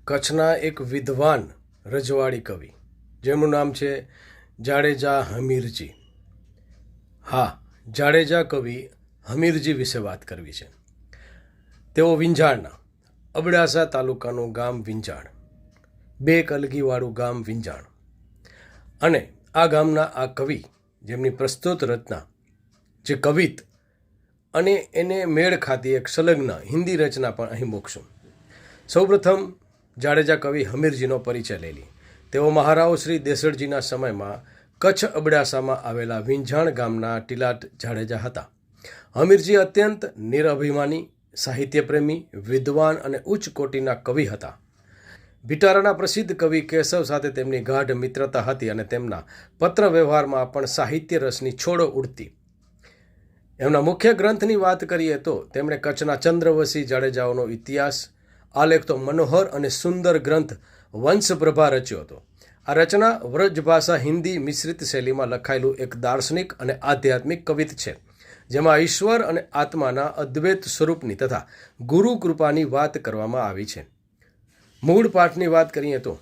કચ્છના એક વિદ્વાન રજવાડી કવિ જેમનું નામ છે જાડેજા હમીરજી. હા, જાડેજા કવિ હમીરજી વિશે વાત કરવી છે. તેઓ વિંજાણના અબડાસા તાલુકાનું ગામ વિંજાણ, બે કલગીવાળું ગામ વિંજાણ, અને આ ગામના આ કવિ જેમની પ્રસ્તુત રચના જે કવિત અને એને મેળ ખાતી એક સંલગ્ન હિન્દી રચના પણ અહીં મૂકશું. સૌપ્રથમ જાડેજા કવિ હમીરજીનો પરિચય લઈ લઈએ. તેઓ મહારાવ શ્રી દેસડજીના સમયમાં કચ્છ અબડાસામાં આવેલા વિંજાણ ગામના ટીલાટ જાડેજા હતા. હમીરજી અત્યંત નિરઅભિમાની, સાહિત્યપ્રેમી, વિદ્વાન અને ઉચ્ચ કોટીના કવિ હતા. ભીટારાના પ્રસિદ્ધ કવિ કેશવ સાથે તેમની ગાઢ મિત્રતા હતી અને તેમના પત્ર વ્યવહારમાં પણ સાહિત્ય રસની છોડો ઉડતી. એમના મુખ્ય ગ્રંથની વાત કરીએ તો તેમણે કચ્છના ચંદ્રવંશી જાડેજાઓનો ઇતિહાસ આલેખતો મનોહર અને સુંદર ગ્રંથ વંશપ્રભા રચ્યો હતો. આ રચના વ્રજભાષા હિન્દી મિશ્રિત શૈલીમાં લખાયેલું એક દાર્શનિક અને આધ્યાત્મિક કવિત છે, જેમાં ઈશ્વર અને આત્માના અદ્વૈત સ્વરૂપની તથા ગુરુ કૃપાની વાત કરવામાં આવી છે. મૂળ પાઠની વાત કરીએ તો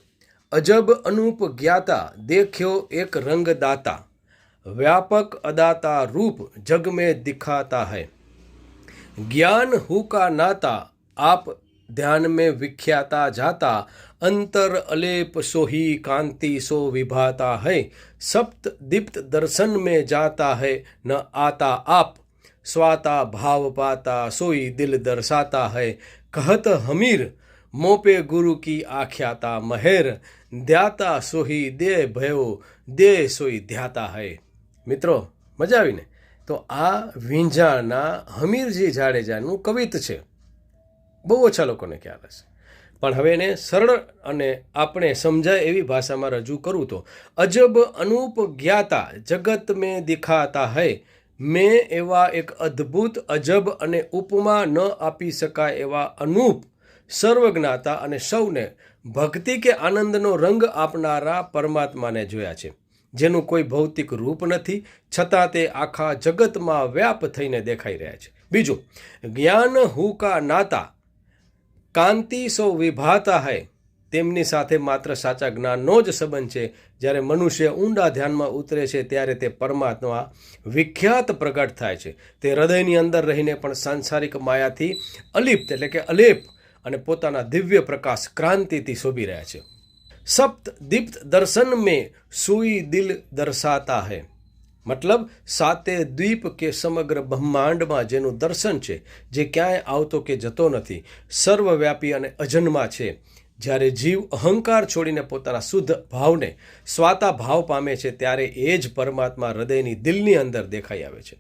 અજબ અનૂપ જ્ઞાતા દેખ્યો એક રંગદાતા, व्यापक अदाता रूप जग में दिखाता है, ज्ञान हु का नाता आप ध्यान में विख्याता जाता, अंतर अलेप सोही कांति सो विभाता है, सप्त दीप्त दर्शन में जाता है न आता आप, स्वाता भाव पाता सोई दिल दर्शाता है, कहत हमीर मोपे गुरु की आख्याता महेर, द्याता सोही दे भयो दे सोई ध्याता है. મિત્રો, મજા આવીને? તો આ વિંજાણના હમીરજી જાડેજાનું કવિત છે. બહુ ઓછા લોકોને ખ્યાલ હશે, પણ હવે એને સરળ અને આપણે સમજાય એવી ભાષામાં રજૂ કરું તો અજબ અનૂપ જ્ઞાતા જગત મેં દિખાતા હૈ, મેં એવા એક અદ્ભુત અજબ અને ઉપમા ન આપી શકાય એવા અનૂપ સર્વજ્ઞાતા અને સૌને ભક્તિ કે આનંદનો રંગ આપનારા પરમાત્માને જોયા છે, જેનું કોઈ ભૌતિક રૂપ નથી, છતાં તે આખા જગતમાં વ્યાપ થઈને દેખાઈ રહ્યા છે. બીજું, જ્ઞાન હુ કા નાતા કાંતિ સો વિભાતા હૈ, તેમની સાથે માત્ર સાચા જ્ઞાનનો જ સંબંધ છે. જ્યારે મનુષ્ય ઊંડા ધ્યાનમાં ઉતરે છે ત્યારે તે પરમાત્મા વિખ્યાત પ્રગટ થાય છે. તે હૃદયની અંદર રહીને પણ સાંસારિક માયાથી અલિપ્ત એટલે કે અલેપ અને પોતાના દિવ્ય પ્રકાશ ક્રાંતિથી શોભી રહ્યા છે. સપ્ત દીપ્ત દર્શન મેં સુઈ દિલ દર્શાતા હૈ, મતલબ સાતે દ્વીપ કે સમગ્ર બ્રહ્માંડમાં જેનું દર્શન છે, જે ક્યાંય આવતો કે જતો નથી, સર્વવ્યાપી અને અજન્મા છે. જ્યારે જીવ અહંકાર છોડીને પોતાના શુદ્ધ ભાવને સ્વાતા ભાવ પામે છે ત્યારે એ જ પરમાત્મા હૃદયની દિલની અંદર દેખાઈ આવે છે.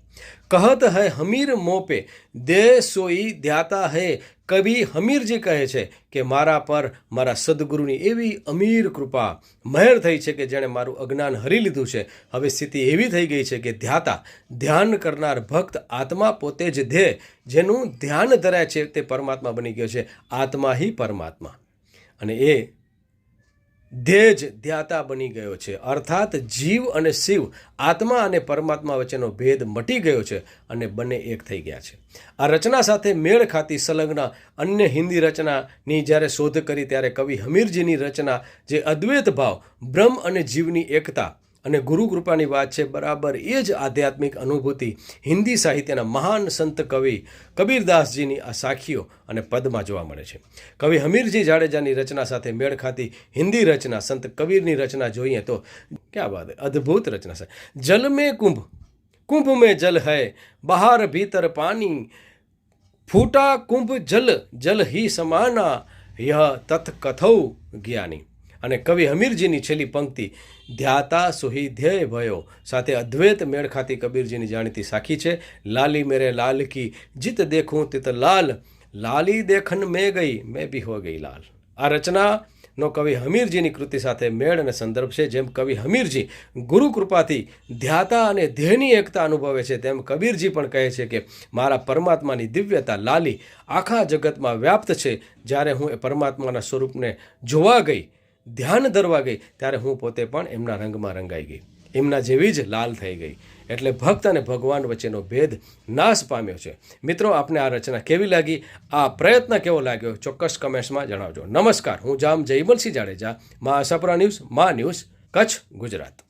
કહત હૈ હમીર મોપે દે સોઈ ધ્યાતા હૈ, કવિ હમીરજી કહે છે કે મારા પર મારા સદગુરુની એવી અમીર કૃપા મહેર થઈ છે કે જેણે મારું અજ્ઞાન હરી લીધું છે. હવે સ્થિતિ એવી થઈ ગઈ છે કે ધ્યાતા ધ્યાન કરનાર ભક્ત આત્મા પોતે જ ધ્યેય, જેનું ધ્યાન ધરાય છે તે પરમાત્મા બની ગયો છે. આત્મા હિ પરમાત્મા અને એ ધ્યેય જ ધ્યાતા બની ગયો છે. અર્થાત જીવ અને શિવ, આત્મા અને પરમાત્મા વચ્ચેનો ભેદ મટી ગયો છે અને બંને એક થઈ ગયા છે. આ રચના સાથે મેળ ખાતી સંલગ્ન અન્ય હિન્દી રચનાની જ્યારે શોધ કરી ત્યારે કવિ હમીરજીની રચના જે અદ્વૈત ભાવ, બ્રહ્મ અને જીવની એકતા અને ગુરુ કૃપાની વાત છે, બરાબર એ જ આધ્યાત્મિક અનુભૂતિ હિન્દી સાહિત્યના મહાન સંત કવિ કબીરદાસજીની આ સાખીઓ અને પદમાં જોવા મળે છે. કવિ હમીરજી જાડેજાની રચના સાથે મેળ ખાતી હિન્દી રચના સંત કબીરની રચના જોઈએ તો ક્યાં વાત, અદ્ભુત રચના છે. જલ મેં કુંભ, કુંભ મેં જલ હૈ, બહાર ભીતર પાની, ફૂટા કુંભ જલ જલ હી સમાના, યહ તથ કથૌ જ્ઞાની. અને કવિ હમીરજીની છેલ્લી પંક્તિ ધ્યાતા સુહી ધ્યેય ભયો સાથે અદ્વૈત મેળ ખાતી કબીરજીની જાણીતી સાખી છે. લાલી મેરે લાલ કી જીત દેખું તિત લાલ, લાલી દેખન મેં ગઈ મેં ભી હો ગઈ લાલ. આ રચનાનો કવિ હમીરજીની કૃતિ સાથે મેળ અને સંદર્ભ છે. જેમ કવિ હમીરજી ગુરુ કૃપાથી ધ્યાતા અને ધ્યેયની એકતા અનુભવે છે, તેમ કબીરજી પણ કહે છે કે મારા પરમાત્માની દિવ્યતા લાલી આખા જગતમાં વ્યાપ્ત છે. જ્યારે હું એ પરમાત્માના સ્વરૂપને જોવા ગઈ, ધ્યાન ધરવા ગઈ, ત્યારે હું પોતે પણ એમના રંગમાં રંગાઈ ગઈ, એમના જેવી જ લાલ થઈ ગઈ. એટલે ભક્ત અને ભગવાન વચ્ચેનો ભેદ નાશ પામ્યો છે. મિત્રો, આપને આ રચના કેવી લાગી, આ પ્રયત્ન કેવો લાગ્યો, ચોક્કસ કમેન્ટ્સમાં જણાવજો. નમસ્કાર, હું જામ જયમલસિંહ જાડેજા, મા આશાપુરા ન્યૂઝ, મા ન્યૂઝ, કચ્છ, ગુજરાત.